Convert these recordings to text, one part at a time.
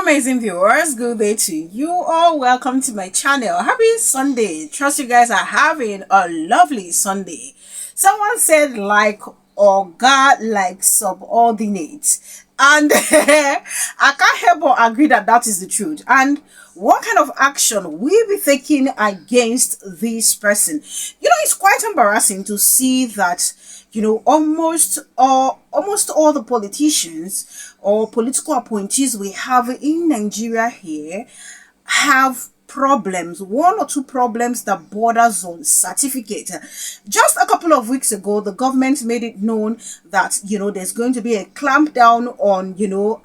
Amazing viewers, good day to you all. Welcome to my channel. Happy Sunday. Trust you guys are having a lovely Sunday. Someone said like or God like subordinate, and I can't help but agree that that is the truth. And what kind of action we be taking against this person? You know, it's quite embarrassing to see that, you know, almost all the politicians or political appointees we have in Nigeria here have problems, one or two problems that borders on certificate. Just a couple of weeks ago, the government made it known that, you know, there's going to be a clampdown on, you know,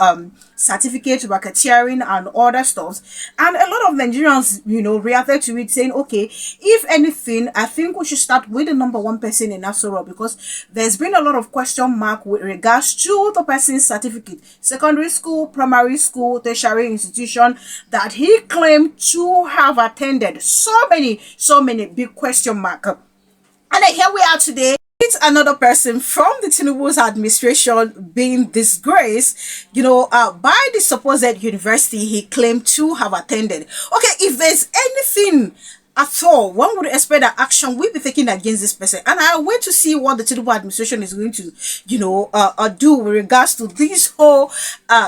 certificate racketeering and other stuff. And a lot of Nigerians, you know, reacted to it saying, okay, if anything, I think we should start with the number one person in Nasoro, because there's been a lot of question mark with regards to the person's certificate, secondary school, primary school, tertiary institution that he claimed to have attended. So many big question mark. And then here we are today. It's another person from the TINUBU's administration being disgraced, you know, by the supposed university he claimed to have attended. Okay, if there's anything at all, one would expect that action will be taken against this person. And I wait to see what the TINUBU administration is going to, you know, do with regards to this whole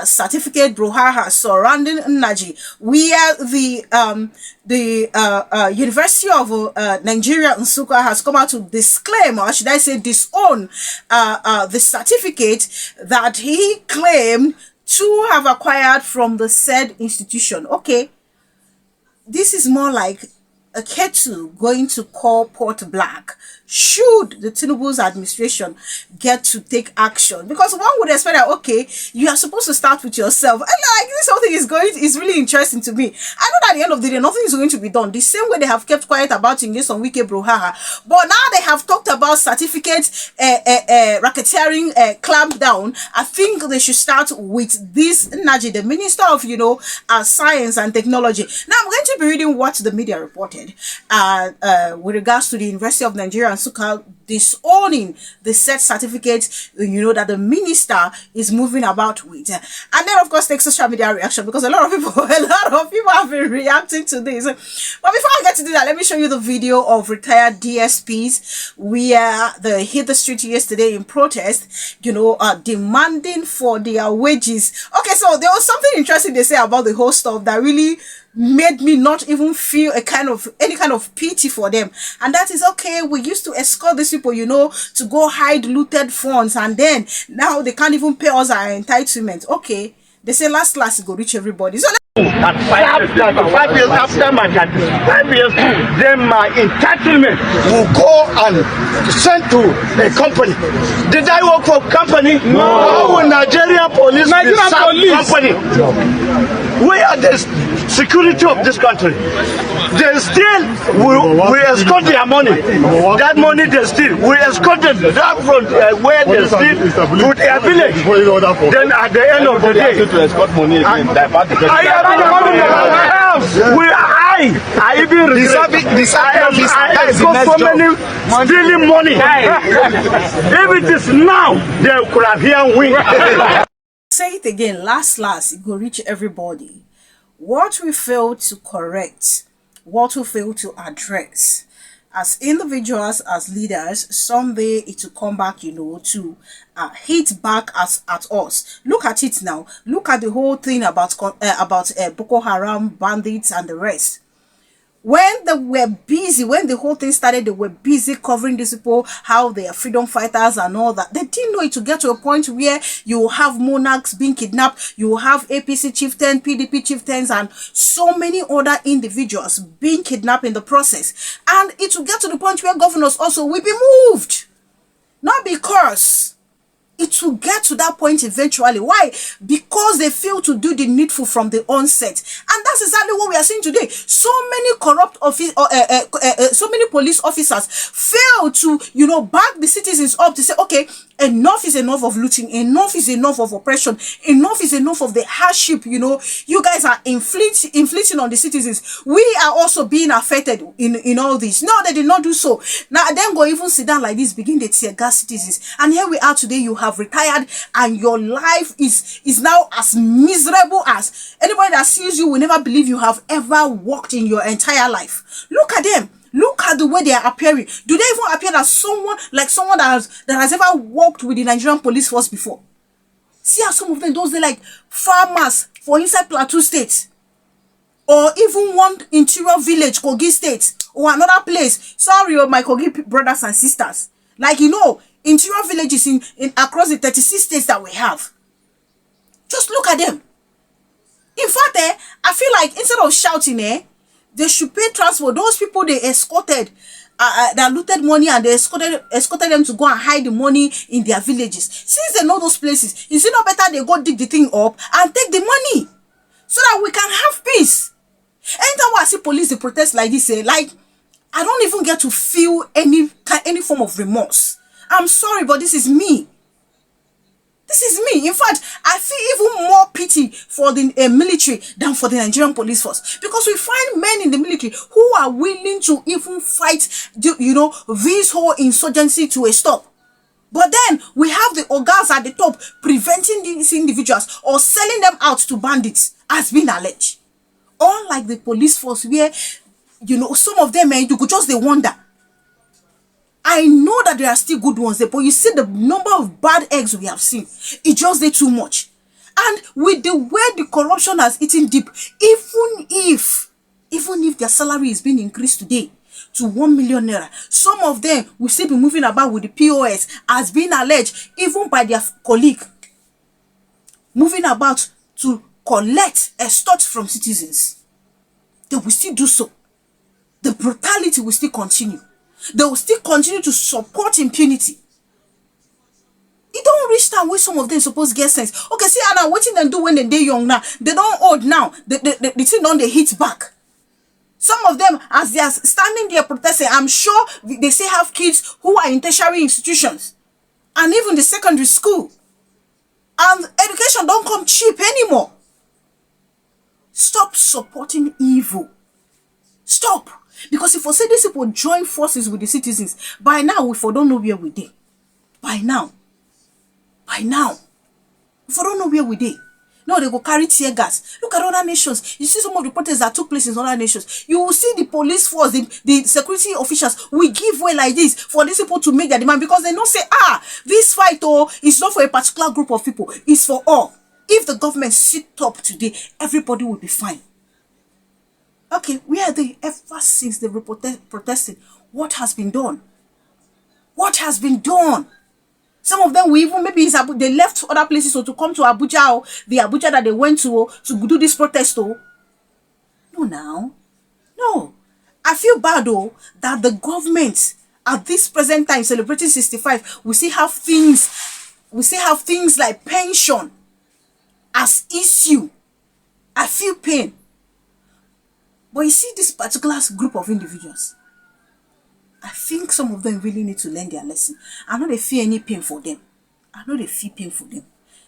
certificate brouhaha surrounding Naji, where the University of Nigeria Nsukka has come out to disclaim, or should I say disown, the certificate that he claimed to have acquired from the said institution. Okay, this is more like a kettle going to call pot black. Should the TINUBU's administration get to take action? Because one would expect that, okay, you are supposed to start with yourself. And like this whole thing is really interesting to me. I know that at the end of the day, nothing is going to be done. The same way they have kept quiet about in this on Wike Brouhaha. But now they have talked about certificate racketeering clampdown. I think they should start with this Naji, the Minister of, you know, Science and Technology. Now I'm going to be reading what the media reported with regards to the University of Nigeria Nsukka disowning the said certificate, you know, that the minister is moving about with. And then of course take social media reaction, because a lot of people have been reacting to this. But before I get to do that, let me show you the video of retired DSPs where they hit the street yesterday in protest, you know, demanding for their wages. Okay, so there was something interesting they say about the whole stuff that really made me not even feel any kind of pity for them. And that is, okay, we used to escort these people, you know, to go hide looted funds, and then now they can't even pay us our entitlement. Okay, they say last it go reach everybody. So at 5 years after my 5 years, then my entitlement will go and sent to a company. Did I work for a company? No. How will Nigerian police company? We are the security of this country. They still we escort their money. That money they steal, we escort them that from where they steal to their village. Then at the end of the day, to escort money again, I even regret. I escort so many stealing money. If it is now, they could have here win. Say it again, last it will reach everybody. What we fail to correct, what we fail to address as individuals, as leaders, someday it will come back, you know, to hit back at us. Look at it now. Look at the whole thing about Boko Haram, bandits and the rest. When they were busy, when the whole thing started, they were busy covering these people, how they are freedom fighters and all that. They didn't know it to get to a point where you have monarchs being kidnapped, you have APC chieftains, PDP chieftains, and so many other individuals being kidnapped in the process. And it will get to the point where governors also will be moved. Not because it will get to that point eventually. Why? Because they fail to do the needful from the onset. And that's exactly what we are seeing today. So many corrupt so many police officers fail to, you know, back the citizens up to say, okay, enough is enough of looting, enough is enough of oppression, enough is enough of the hardship, you know, you guys are inflicting on the citizens. We are also being affected in all this. No, they did not do so. Now then go even sit down like this, begin to tear gas citizens. And here we are today, you have have retired and your life is now as miserable as anybody that sees you will never believe you have ever worked in your entire life. Look at them. Look at the way they are appearing. Do they even appear as someone that has ever worked with the Nigerian police force before? See how some of them, those, they like farmers for inside Plateau State, or even one interior village, Kogi State, or another place. Sorry, my Kogi brothers and sisters. Like, interior villages in across the 36 states that we have. Just look at them. In fact, I feel like instead of shouting, they should pay transport. Those people they escorted, that looted money, and they escorted them to go and hide the money in their villages. Since they know those places, is it not better they go dig the thing up and take the money so that we can have peace? Anytime I see police they protest like this, like I don't even get to feel any form of remorse. I'm sorry, but this is me. This is me. In fact, I feel even more pity for the military than for the Nigerian police force, because we find men in the military who are willing to even fight, this whole insurgency to a stop. But then we have the ogas at the top preventing these individuals or selling them out to bandits, as been alleged. Unlike the police force, where some of them, you could just wonder. I know that there are still good ones there, but you see the number of bad eggs we have seen. It just did too much. And with the way the corruption has eaten deep, even if their salary is being increased today to 1 million naira, some of them will still be moving about with the POS, as being alleged, even by their colleague, moving about to extort from citizens. They will still do so. The brutality will still continue. They will still continue to support impunity. It don't reach time where some of them supposed to get sense. Okay, see, Anna, what they do when they're young now? They don't old now. The thing don't they hit back. Some of them, as they are standing there protesting, I'm sure they still have kids who are in tertiary institutions and even the secondary school. And education don't come cheap anymore. Stop supporting evil. Stop. Because if we say these people join forces with the citizens, by now we don't know where we dey. By now, we don't know where we dey. No, they go carry tear gas. Look at other nations. You see some of the protests that took place in other nations. You will see the police force, the security officials will give way like this for these people to make their demand, because they don't say, this fight is not for a particular group of people. It's for all. If the government sit up today, everybody will be fine. Okay, where are they ever since they were protesting? What has been done? What has been done? Some of them will even, maybe they left other places to come to Abuja, or the Abuja that they went to do this protest. No. I feel bad that the government at this present time celebrating 65, we still have things like pension as issue. I feel pain. But you see this particular group of individuals, I think some of them really need to learn their lesson. I know they feel any pain for them.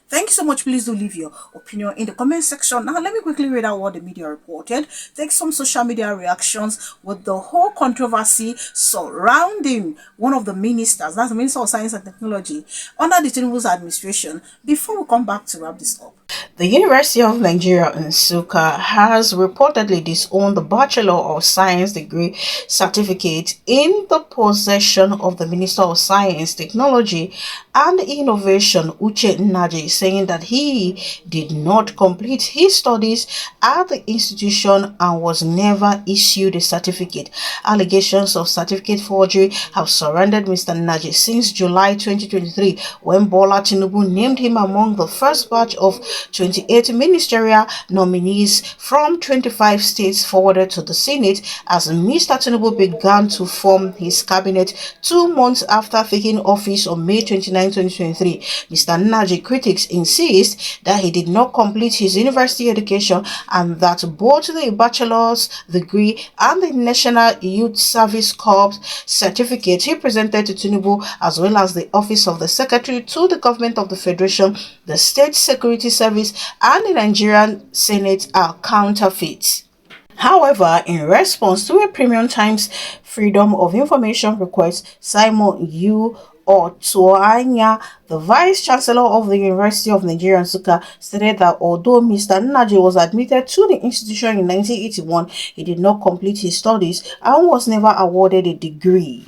Thank you so much. Please do leave your opinion in the comment section. Now, let me quickly read out what the media reported. Take some social media reactions with the whole controversy surrounding one of the ministers, that's the Minister of Science and Technology, under the TINUBU's administration, before we come back to wrap this up. The University of Nigeria Nsukka has reportedly disowned the Bachelor of Science degree certificate in the possession of the Minister of Science, Technology and Innovation, Uche Nnaji, saying that he did not complete his studies at the institution and was never issued a certificate. Allegations of certificate forgery have surrounded Mr. Nnaji since July 2023, when Bola Tinubu named him among the first batch of 28 ministerial nominees from 25 states forwarded to the Senate as Mr. Tinubu began to form his cabinet 2 months after taking office on May 29, 2023. Mr. Nnaji critics insist that he did not complete his university education and that both the bachelor's degree and the National Youth Service Corps certificate he presented to Tinubu, as well as the office of the Secretary to the Government of the Federation, the State Security Service and the Nigerian Senate, are counterfeits. However, in response to a Premium Times Freedom of Information request, Simon Yu Otuanya, the Vice Chancellor of the University of Nigeria, Nsukka, stated that although Mr. Nnaji was admitted to the institution in 1981, he did not complete his studies and was never awarded a degree.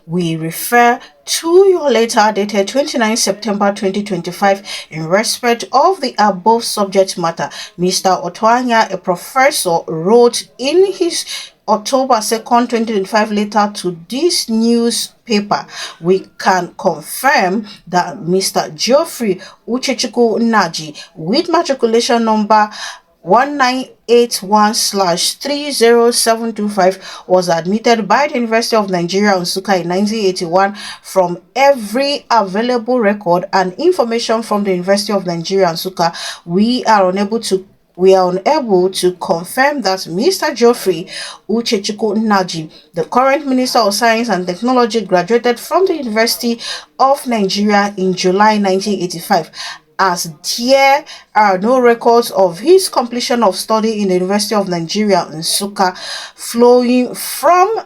We refer to your letter dated 29 September 2025 in respect of the above subject matter. Mr. Otuanya, a professor, wrote in his October 2nd, 2025 letter to this newspaper, we can confirm that Mr. Geoffrey Uchechukwu Nnaji, with matriculation number 1981/30725, was admitted by the University of Nigeria Nsukka in 1981. From every available record and information from the University of Nigeria Nsukka, we are unable to confirm that Mr. Geoffrey Uchechukwu Nnaji, the current Minister of Science and Technology, graduated from the University of Nigeria in July 1985, as there are no records of his completion of study in the University of Nigeria Nsukka. Flowing from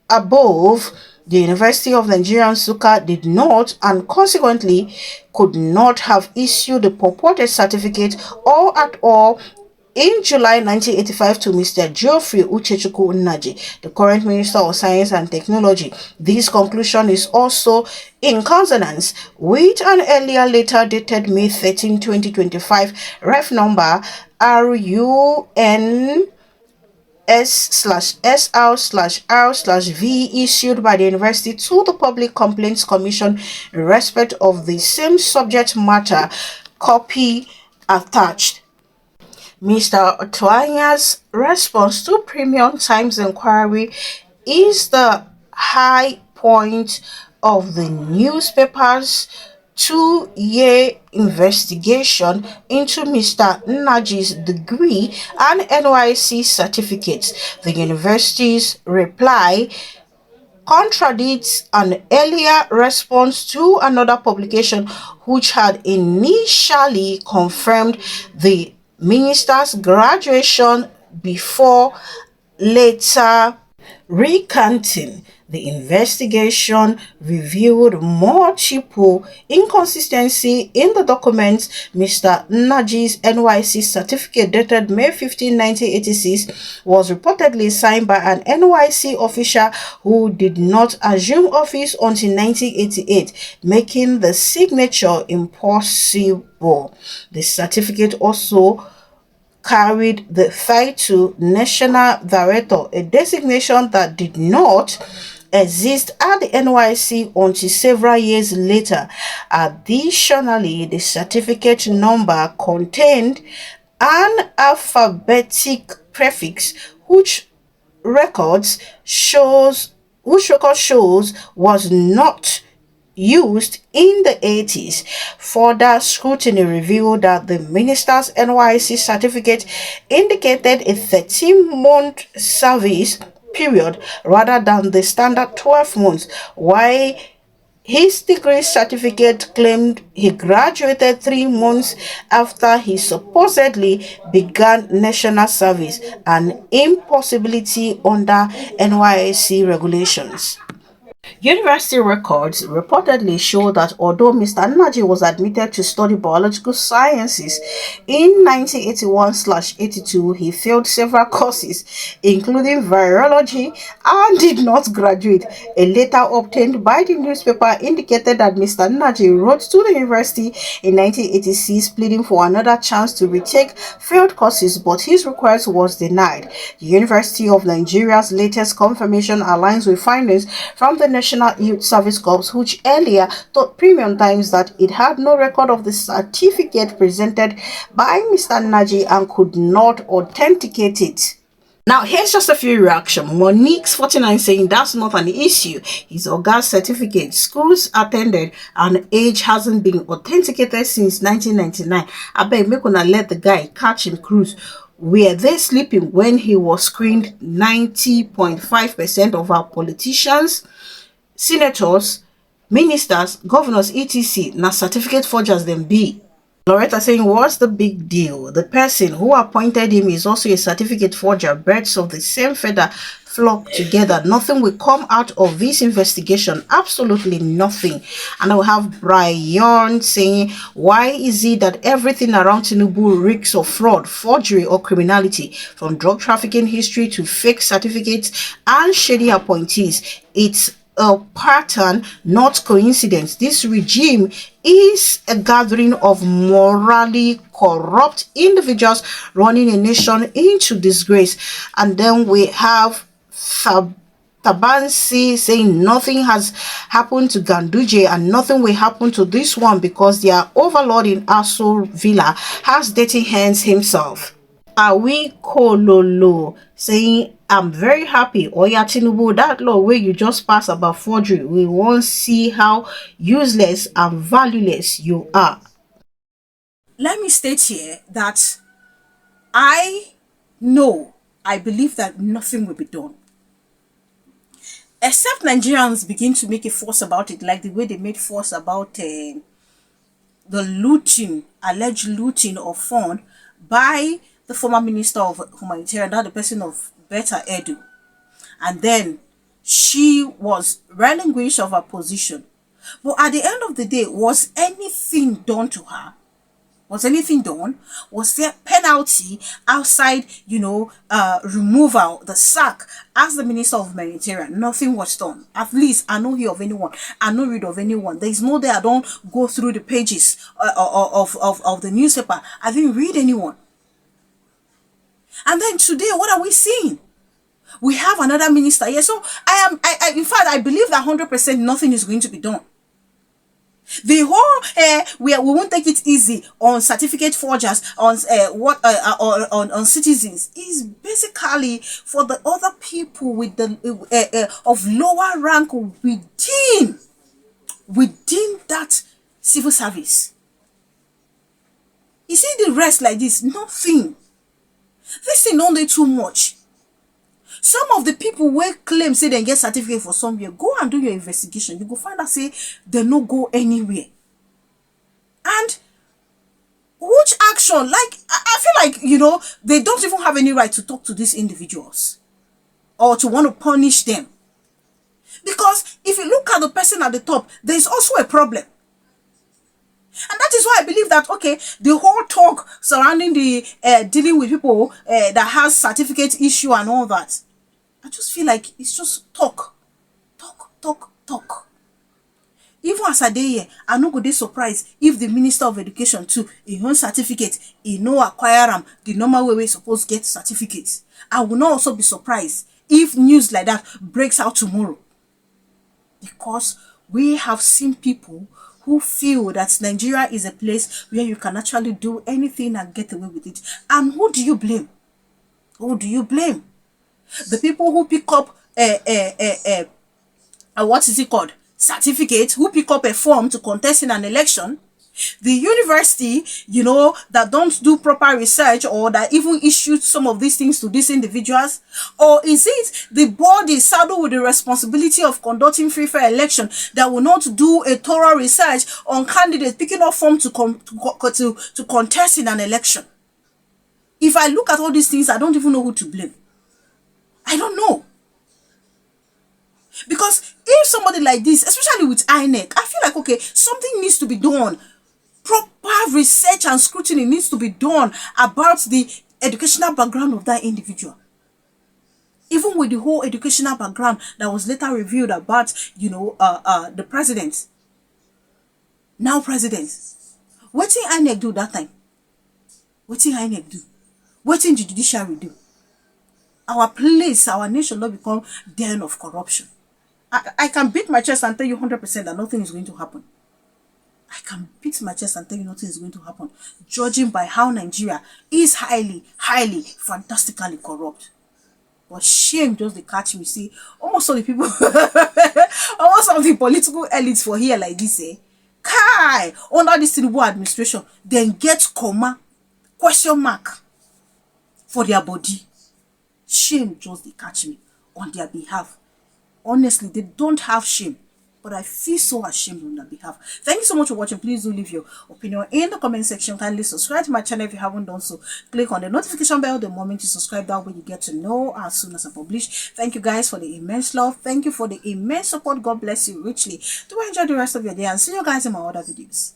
above, the University of Nigeria Nsukka did not and consequently could not have issued the purported certificate or at all in July 1985 to Mr. Geoffrey Uchechukwu Nnaji, the current Minister of Science and Technology. This conclusion is also in consonance with an earlier letter dated May 13, 2025, ref number RUNS/SR/R/V, issued by the university to the Public Complaints Commission in respect of the same subject matter. Copy attached. Mr. Otuanya's response to Premium Times inquiry is the high point of the newspaper's 2-year investigation into Mr. Nnaji's degree and NYSC certificates. The university's reply contradicts an earlier response to another publication which had initially confirmed the minister's graduation before later recanting. The investigation revealed multiple inconsistencies in the documents. Mr. Nnaji's NYSC certificate dated May 15, 1986 was reportedly signed by an NYSC official who did not assume office until 1988, making the signature impossible. The certificate also carried the title National Director, a designation that did not exist at the NYSC until several years later. Additionally, the certificate number contained an alphabetic prefix which record shows was not used in the 80s. Further scrutiny revealed that the minister's NYSC certificate indicated a 13-month service period rather than the standard 12 months, while his degree certificate claimed he graduated 3 months after he supposedly began national service, an impossibility under NYSC regulations. University records reportedly show that although Mr. Nnaji was admitted to study biological sciences in 1981/82, he failed several courses, including virology, and did not graduate. A letter obtained by the newspaper indicated that Mr. Nnaji wrote to the university in 1986 pleading for another chance to retake failed courses, but his request was denied. The University of Nigeria's latest confirmation aligns with findings from the National Youth Service Corps, which earlier told Premium Times that it had no record of the certificate presented by Mr. Nnaji and could not authenticate it. Now, here's just a few reactions. Monique's49 saying that's not an issue. His Oga's certificate, schools attended, and age hasn't been authenticated since 1999. I beg, make una let the guy catch him cruise. Were they sleeping when he was screened? 90.5% of our politicians, senators, ministers, governors, etc. na certificate forgers them be. Loretta saying, what's the big deal? The person who appointed him is also a certificate forger. Birds of the same feather flock together. Nothing will come out of this investigation. Absolutely nothing. And I will have Brian saying, why is it that everything around TINUBU reeks of fraud, forgery, or criminality, from drug trafficking history to fake certificates and shady appointees? It's a pattern, not coincidence. This regime is a gathering of morally corrupt individuals running a nation into disgrace. And then we have Tabansi saying nothing has happened to Ganduje and nothing will happen to this one because their overlord in Aso Villa has dirty hands himself. Awi Kololo saying, I'm very happy. Oya Tinubu, that law where you just pass about forgery, we won't see how useless and valueless you are. Let me state here that I know, I believe that nothing will be done. Except Nigerians begin to make a fuss about it, like the way they made fuss about the looting, alleged looting of fund by the former minister of humanitarian, that the person of Better Edu. And then she was relinquished of her position. But at the end of the day, was anything done to her? Was anything done? Was there penalty outside, removal, the sack as the minister of humanitarian? Nothing was done. At least I don't hear of anyone. I don't read of anyone. There is no day I don't go through the pages of the newspaper. I didn't read anyone. And then today, what are we seeing? We have another minister here. So in fact, I believe that 100% nothing is going to be done. The whole we won't take it easy on certificate forgers, on on citizens, is basically for the other people with the of lower rank within that civil service. You see the rest like this, nothing. This thing don't do too much. Some of the people will claim say they get certificate for somewhere. Go and do your investigation. You go find out say they no go anywhere. And which action? Like I feel like they don't even have any right to talk to these individuals or to want to punish them. Because if you look at the person at the top, there is also a problem. And that is why I believe that, okay, the whole talk surrounding the dealing with people that has certificate issue and all that, I just feel like it's just talk. Even as a day here, I no go dey surprised if the Minister of Education too, he own certificate, he no acquire them the normal way we supposed get certificates. I will not also be surprised if news like that breaks out tomorrow. Because we have seen people who feel that Nigeria is a place where you can actually do anything and get away with it. And who do you blame? Who do you blame? The people who pick up what is it called? Certificate, who pick up a form to contest in an election, the university, that don't do proper research or that even issued some of these things to these individuals? Or is it the body saddled with the responsibility of conducting free fair election that will not do a thorough research on candidates picking up form to contest in an election? If I look at all these things, I don't even know who to blame. I don't know. Because if somebody like this, especially with INEC, I feel like, okay, something needs to be done. Proper research and scrutiny needs to be done about the educational background of that individual. Even with the whole educational background that was later revealed about, the president. Now president. What did INEC do that time? What did INEC do? What did the judiciary do? Our place, our nation not become den of corruption. I can beat my chest and tell you 100% that nothing is going to happen. I can beat my chest and tell you nothing is going to happen, judging by how Nigeria is highly, fantastically corrupt. But shame just they catch me. See, almost all the people, almost all the political elites for here like this, Kai, under this TINUBU administration, then get comma, question mark for their body. Shame just they catch me on their behalf. Honestly, they don't have shame. but I feel so ashamed on their behalf. Thank you so much for watching. Please do leave your opinion in the comment section. Kindly subscribe to my channel if you haven't done so. Click on the notification bell the moment you subscribe. That way you get to know as soon as I publish. Thank you guys for the immense love. Thank you for the immense support. God bless you richly. Do enjoy the rest of your day and see you guys in my other videos.